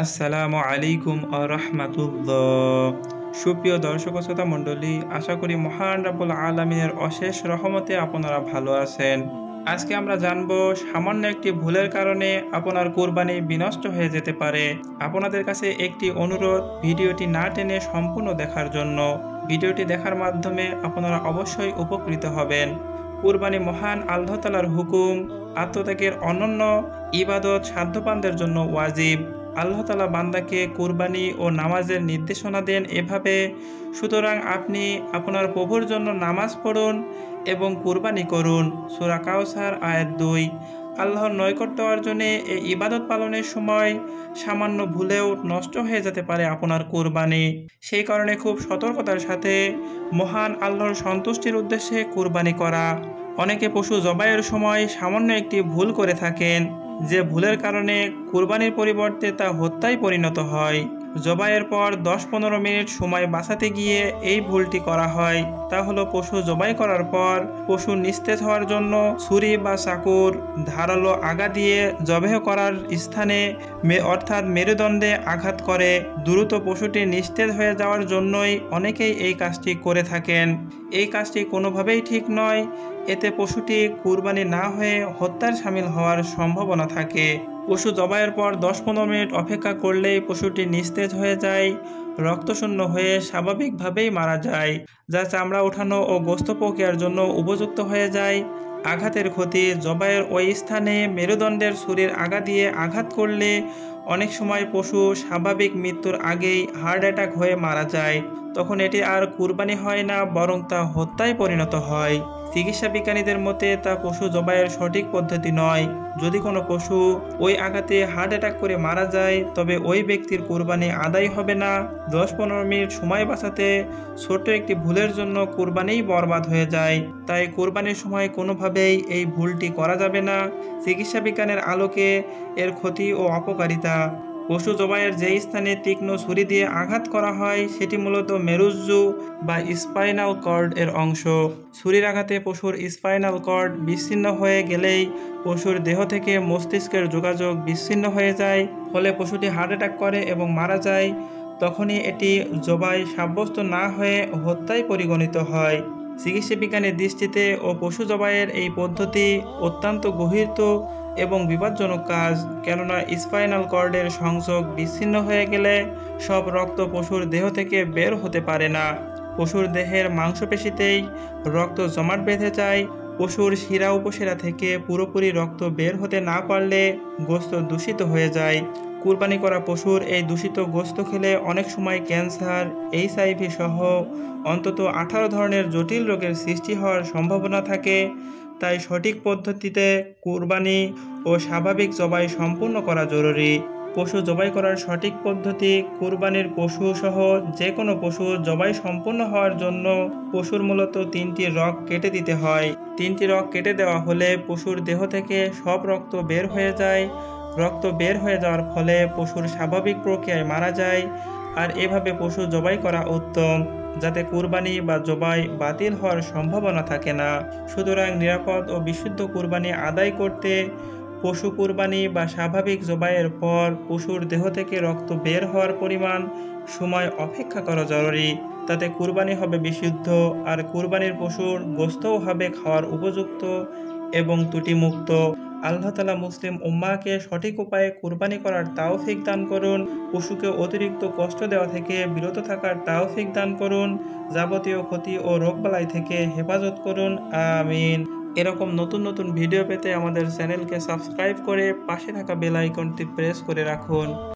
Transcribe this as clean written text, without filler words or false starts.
আসসালামু আলাইকুম রাহমাতুল্লাহ। সুপ্রিয় দর্শক ও শ্রোতা মণ্ডলী, আশা করি মহান রাব্বুল আলামিনের অশেষ রহমতে আপনারা ভালো আছেন। আজকে আমরা জানব সামান্য একটি ভুলের কারণে আপনার কুরবানি বিনষ্ট হয়ে যেতে পারে। আপনাদের কাছে একটি অনুরোধ, ভিডিওটি না টেনে সম্পূর্ণ দেখার জন্য। ভিডিওটি দেখার মাধ্যমে আপনারা অবশ্যই উপকৃত হবেন। কুরবানি মহান আল্লাহ তাআলার হুকুম, আত্মত্যাগের অনন্য ইবাদত সাধ্যবানদের জন্য ওয়াজিব। আল্লাহ তাআলা বান্দাকে কুরবানি ও নামাজের নির্দেশনা দেন এভাবে, সুতরাং আপনি আপনার প্রভুর জন্য নামাজ পড়ুন এবং কুরবানি করুন। সূরা কাউসার আয়াত 2। আল্লাহর নৈকট্য অর্জনে এই ইবাদত পালনের সময় সামান্য ভুলেও নষ্ট হয়ে যেতে পারে আপনার কুরবানি। সেই কারণে খুব সতর্কতার সাথে মহান আল্লাহর সন্তুষ্টির উদ্দেশ্যে কুরবানি করা। অনেকে পশু জবাইয়ের সময় সামান্য একটি ভুল করে থাকেন, যে ভুলের কারণে কুরবানির পরিবর্তে তা হত্যায় পরিণত হয়। জবাইয়ের পর 10-15 মিনিট সময় বাঁচাতে গিয়ে এই ভুলটি করা হয়। তা হলো পশু জবাই করার পর পশু নিস্তেজ হওয়ার জন্য ছুরি বা চাকুর ধারালো আগা দিয়ে জবাই করার স্থানে অর্থাৎ মেরুদণ্ডে আঘাত করে। দ্রুত পশুটি নিস্তেজ হয়ে যাওয়ার জন্যই অনেকেই এই কাজটি করে থাকেন। এই কাজটি কোনোভাবেই ঠিক নয়। এতে পশুটি কুরবানি না হয়ে হত্যার শামিল হওয়ার সম্ভাবনা থাকে। পশু জবাইয়ের পর 10-15 মিনিট অপেক্ষা করলেই পশুটি নিস্তেজ হয়ে যায়, রক্তশূন্য হয়ে স্বাভাবিকভাবেই মারা যায়, যা চামড়া ওঠানো ও গোশত প্রক্রিয়ার জন্য উপযুক্ত হয়ে যায়। আঘাতের ক্ষতি: জবাইয়ের ওই স্থানে মেরুদণ্ডের ছুরির আগা দিয়ে আঘাত করলে অনেক সময় পশু স্বাভাবিক মৃত্যুর আগেই হার্ট অ্যাটাক হয়ে মারা যায়। তখন এটি আর কুরবানি হয় না, বরং তা হত্যায় পরিণত হয়। চিকিৎসা বিজ্ঞানীদের মতে তা পশু জবাইয়ের সঠিক পদ্ধতি নয়। যদি কোনো পশু ওই আঘাতে হার্ট অ্যাটাক করে মারা যায়, তবে ওই ব্যক্তির কুরবানি আদায় হবে না। 10-15 মিনিট সময় বাঁচাতে ছোট্ট একটি ভুলের জন্য কুরবানিই বরবাদ হয়ে যায়। তাই কুরবানির সময় কোনোভাবেই এই ভুলটি করা যাবে না। চিকিৎসা বিজ্ঞানের আলোকে এর ক্ষতি ও অপকারিতা: পশু জবাইয়ের যে স্থানে তীক্ষ্ণ ছুরি দিয়ে আঘাত করা হয় সেটি মূলত মেরুজ্জু বা স্পাইনাল কর্ড এর অংশ। ছুরির আঘাতে পশুর স্পাইনাল কর্ড বিচ্ছিন্ন হয়ে গেলেই পশুর দেহ থেকে মস্তিষ্কের যোগাযোগ বিচ্ছিন্ন হয়ে যায়, ফলে পশুটি হার্ট অ্যাটাক করে এবং মারা যায়। তখনই এটি জবাই সাব্যস্ত না হয়ে হত্যায় পরিগণিত হয়। চিকিৎসা বিজ্ঞানের দৃষ্টিতে ও পশু জবাইয়ের এই পদ্ধতি অত্যন্ত গভীর এবং বিপজ্জনক কাজ, কেননা স্পাইনাল কর্ডের সংযোগ বিচ্ছিন্ন হয়ে গেলে সব রক্ত পশুর দেহ থেকে বের হতে পারে না। পশুর দেহের মাংসপেশিতেই রক্ত জমাট বেঁধে যায়। পশুর শিরা উপশিরা থেকে পুরোপুরি রক্ত বের হতে না পারলে গোশত দূষিত হয়ে যায়। কুরবানি করা পশুর এই দূষিত গোশত খেলে অনেক সময় ক্যান্সার, HIV সহ অন্তত 18 ধরনের জটিল রোগের সৃষ্টি হওয়ার সম্ভাবনা থাকে। তাই সঠিক পদ্ধতিতে কুরবানি ও স্বাভাবিক জবাই সম্পূর্ণ করা জরুরি। পশু জবাই করার সঠিক পদ্ধতি: কুরবানির পশু সহ যে কোনো পশু জবাই সম্পূর্ণ হওয়ার জন্য পশুর মূলত 3টি রগ কেটে দিতে হয়। 3টি রগ কেটে দেওয়া হলে পশুর দেহ থেকে সব রক্ত বের হয়ে যায়। রক্ত বের হয়ে যাওয়ার ফলে পশুর স্বাভাবিক প্রক্রিয়ায় মারা যায়। আর এভাবে পশু জবাই করা উত্তম, যাতে কুরবানি বা জবাই বাতিল হওয়ার সম্ভাবনা থাকে না। সুতরাং নিরাপদ ও বিশুদ্ধ কুরবানি আদায় করতে পশু কুরবানি বা স্বাভাবিক জবাইয়ের পর পশুর দেহ থেকে রক্ত বের হওয়ার পরিমাণ সময় অপেক্ষা করা জরুরি। তাতে কুরবানি হবে বিশুদ্ধ, আর কুরবানির পশুর গোশতও হবে খাওয়ার উপযুক্ত এবং ত্রুটিমুক্ত। আল্লাহ তাআলা মুসলিম উম্মাহকে সঠিক উপায়ে কুরবানি করার তাওফিক দান করুন। পশুকে অতিরিক্ত কষ্ট দেওয়া থেকে বিরত থাকার তাওফিক দান করুন। যাবতীয় ক্ষতি ও রোগবালাই থেকে হেফাজত করুন। আমিন। এরকম নতুন নতুন ভিডিও পেতে আমাদের চ্যানেলকে সাবস্ক্রাইব করে পাশে থাকা বেল আইকনটি প্রেস করে রাখুন।